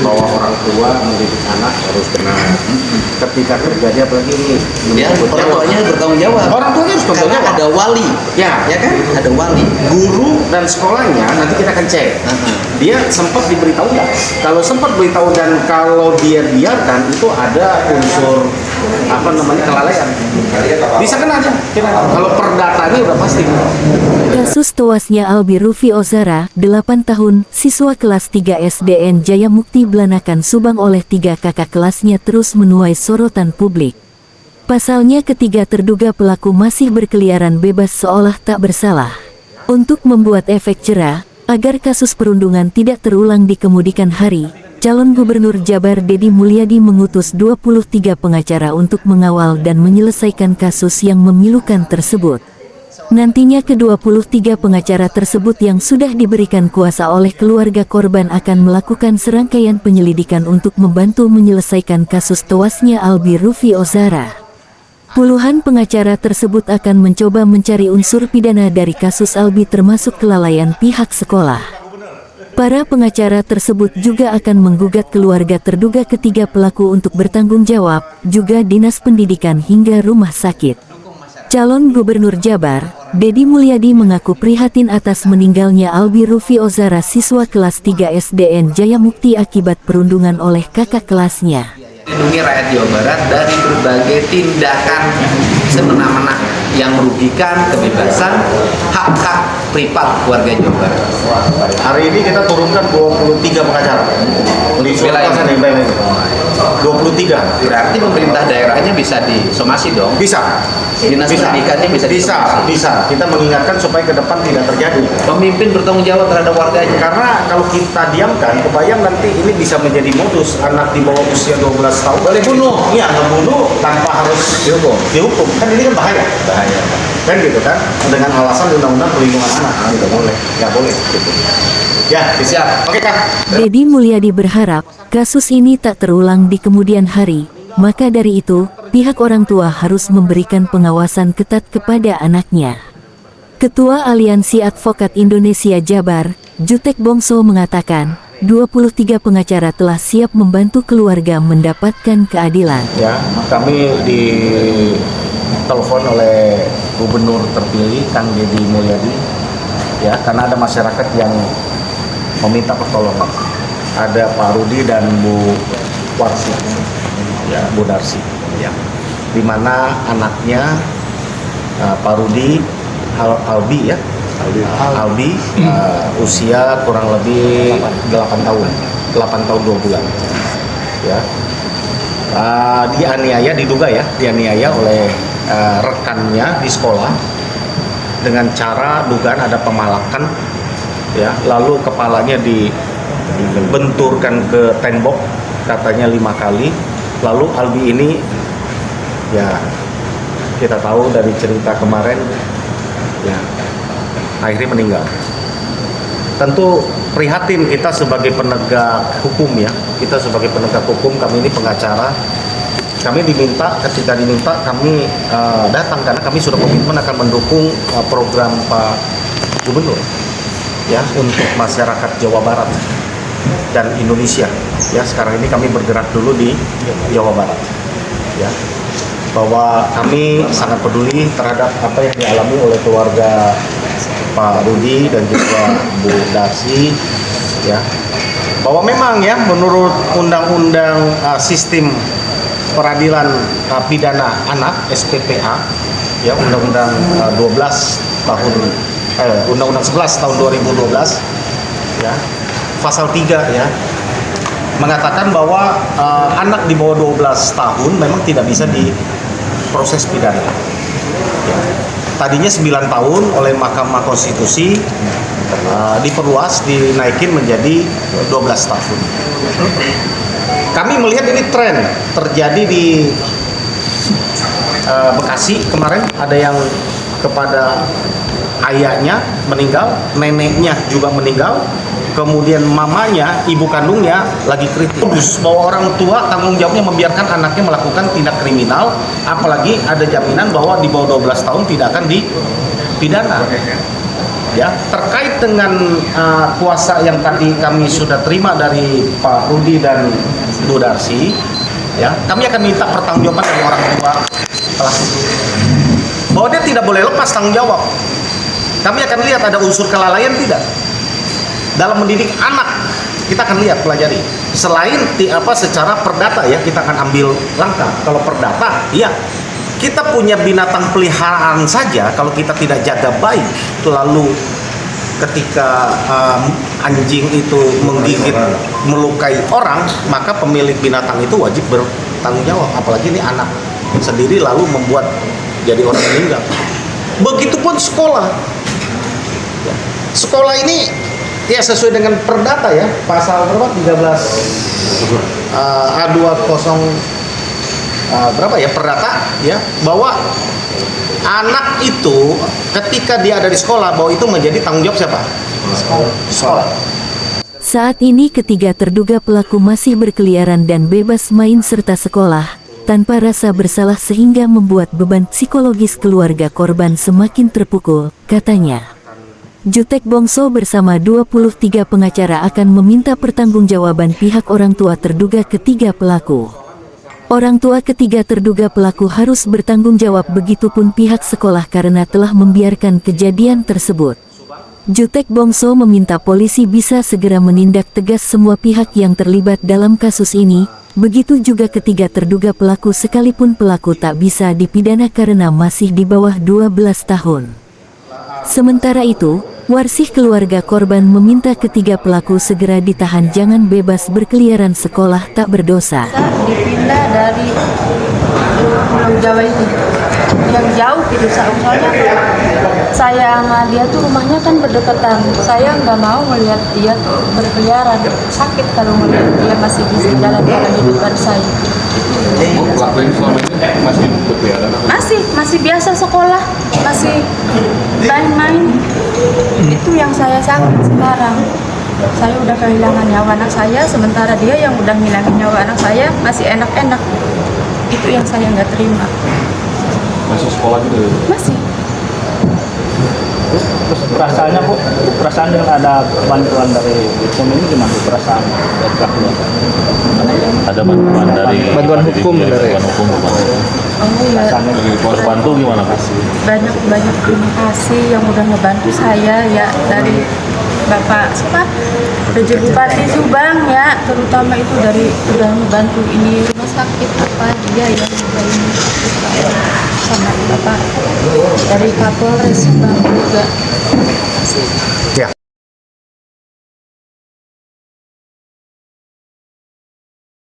bahwa orang tua mendidik anak harus benar. Ketika terjadi apalagi ini, Ya, orang tuanya bertanggung jawab. Orang tuanya harus bertanggung Karena jawab. ada wali, ya kan? Ada wali. Guru dan sekolahnya nanti kita akan cek. Dia sempat diberitahu nggak? Kalau sempat beritahu dan kalau dia biarkan itu ada unsur kelalaian. Bisa kena aja. Kalau perdata ini udah pasti. Kasus tewasnya Albi Rufi Ozara, 8 tahun, siswa kelas 3 SDN Jaya Mukti Blanakan Subang oleh 3 kakak kelasnya terus menuai sorotan publik. Pasalnya ketiga terduga pelaku masih berkeliaran bebas seolah tak bersalah. Untuk membuat efek jera, agar kasus perundungan tidak terulang di kemudian hari, calon gubernur Jabar Deddy Mulyadi mengutus 23 pengacara untuk mengawal dan menyelesaikan kasus yang memilukan tersebut. Nantinya ke-23 pengacara tersebut yang sudah diberikan kuasa oleh keluarga korban akan melakukan serangkaian penyelidikan untuk membantu menyelesaikan kasus tewasnya Albi Rufi Ozara. Puluhan pengacara tersebut akan mencoba mencari unsur pidana dari kasus Albi termasuk kelalaian pihak sekolah. Para pengacara tersebut juga akan menggugat keluarga terduga ketiga pelaku untuk bertanggung jawab, juga Dinas Pendidikan hingga rumah sakit. Calon Gubernur Jabar, Deddy Mulyadi mengaku prihatin atas meninggalnya Albi Rufi Ozara siswa kelas 3 SDN Jaya Mukti akibat perundungan oleh kakak kelasnya. Lindungi rakyat Jawa Barat dari berbagai tindakan semena-mena yang merugikan kebebasan hak-hak privat warga Jawa Barat. Hari ini kita turunkan 23 pengacara. Belain. 23. Berarti pemerintah daerahnya bisa disomasi dong. Bisa. Dinas pendidikannya bisa disomasi. Bisa. Kita mengingatkan supaya ke depan tidak terjadi. Pemimpin bertanggung jawab terhadap warganya. Karena kalau kita diamkan, kebayang nanti ini bisa menjadi modus anak di bawah usia 12 tahun boleh bunuh. Iya, ngebunuh tanpa harus dihukum. Kan ini kan bahaya. Kan gitu kan? Dengan alasan undang-undang perlindungan anak, tidak boleh gitu. Ya, siap. Oke, Kak. Deddy Mulyadi berharap kasus ini tak terulang di kemudian hari. Maka dari itu, pihak orang tua harus memberikan pengawasan ketat kepada anaknya. Ketua Aliansi Advokat Indonesia Jabar, Jutek Bongso mengatakan, 23 pengacara telah siap membantu keluarga mendapatkan keadilan. Ya, kami ditelepon oleh Gubernur terpilih Kang Deddy Mulyadi. Ya, karena ada masyarakat yang meminta pertolongan. Ada Pak Rudi dan Bu Warsi, ya, Bu Darsi, ya, di mana anaknya Pak Rudi Albi ya, Albi usia kurang lebih 8 tahun 2 bulan, ya, dianiaya oleh rekannya di sekolah dengan cara dugaan ada pemalakan, ya, lalu kepalanya dibenturkan ke tembok katanya 5 kali. Lalu Albi ini, ya, kita tahu dari cerita kemarin, ya, akhirnya meninggal. Tentu prihatin kita sebagai penegak hukum, ya, kita sebagai penegak hukum, kami ini pengacara, kami ketika diminta kami datang karena kami sudah komitmen akan mendukung program Pak Gubernur, ya, untuk masyarakat Jawa Barat dan Indonesia. Ya, sekarang ini kami bergerak dulu di Jawa Barat, ya, bahwa kami sangat peduli terhadap apa yang dialami oleh keluarga Pak Rudi dan juga Bu Darsi, ya, bahwa memang, ya, menurut undang-undang sistem peradilan pidana anak SPPA, ya, undang-undang 11 tahun 2012, ya, pasal 3, ya, mengatakan bahwa anak di bawah 12 tahun memang tidak bisa diproses pidana. Ya. Tadinya 9 tahun oleh Mahkamah Konstitusi, diperluas, dinaikin menjadi 12 tahun. Kami melihat ini tren terjadi di Bekasi kemarin, ada yang kepada ayahnya meninggal, neneknya juga meninggal, kemudian mamanya, ibu kandungnya lagi kritis. Bahwa orang tua tanggung jawabnya membiarkan anaknya melakukan tindak kriminal, apalagi ada jaminan bahwa di bawah 12 tahun tidak akan dipidana. ya terkait dengan kuasa yang tadi kami sudah terima dari Pak Rudi dan Bu Darsi, ya kami akan minta pertanggungjawaban dari orang tua kelas itu bahwa dia tidak boleh lepas tanggung jawab. Kami akan lihat ada unsur kelalaian tidak dalam mendidik anak. Kita akan lihat, pelajari. Selain secara perdata ya, kita akan ambil langkah. Kalau perdata, ya kita punya binatang peliharaan saja. Kalau kita tidak jaga baik, lalu ketika anjing itu menggigit, melukai orang, maka pemilik binatang itu wajib bertanggung jawab. Apalagi ini anak sendiri lalu membuat jadi orang meninggal. Begitupun sekolah. Ya. Sekolah ini ya sesuai dengan perdata ya, pasal berapa? 13 A20 berapa ya perdata ya, bahwa anak itu ketika dia ada di sekolah bahwa itu menjadi tanggung jawab siapa? Sekolah. Saat ini ketiga terduga pelaku masih berkeliaran dan bebas main serta sekolah tanpa rasa bersalah sehingga membuat beban psikologis keluarga korban semakin terpukul, katanya. Jutek Bongso bersama 23 pengacara akan meminta pertanggungjawaban pihak orang tua terduga ketiga pelaku. Orang tua ketiga terduga pelaku harus bertanggung jawab, begitupun pihak sekolah karena telah membiarkan kejadian tersebut. Jutek Bongso meminta polisi bisa segera menindak tegas semua pihak yang terlibat dalam kasus ini, begitu juga ketiga terduga pelaku sekalipun pelaku tak bisa dipidana karena masih di bawah 12 tahun. Sementara itu, warsih keluarga korban meminta ketiga pelaku segera ditahan, jangan bebas berkeliaran sekolah tak berdosa. Dipindah dari Pulau Jawa itu yang jauh gitu, soalnya saya sama dia tuh rumahnya kan berdekatan. Saya nggak mau melihat dia tuh berkeliaran, sakit kalau melihat dia masih bisa jalan-jalan di depan saya. Pelaku ini selama ini masih berkeliaran? Masih biasa sekolah, masih main-main. Itu yang saya sakit sekarang. Saya udah kehilangan nyawa anak saya, sementara dia yang udah ngilangin nyawa anak saya masih enak-enak. Itu yang saya nggak terima. Masih sekolah gitu? Masih. Terus perasaannya Bu, perasaan dengan ada bantuan dari hukum ini gimana perasaan? Ada bantuan dari Bantuan hukum dari Oh iya. Kalau bantu gimana Mas? Banyak terima kasih yang udah ngebantu saya ya, dari Bapak Pj Bupati Subang ya, terutama itu dari udah ngebantu ini rumah sakit apa dia yang udah ini sama Bapak dari Kapolres Subang juga. Terima kasih. Ya.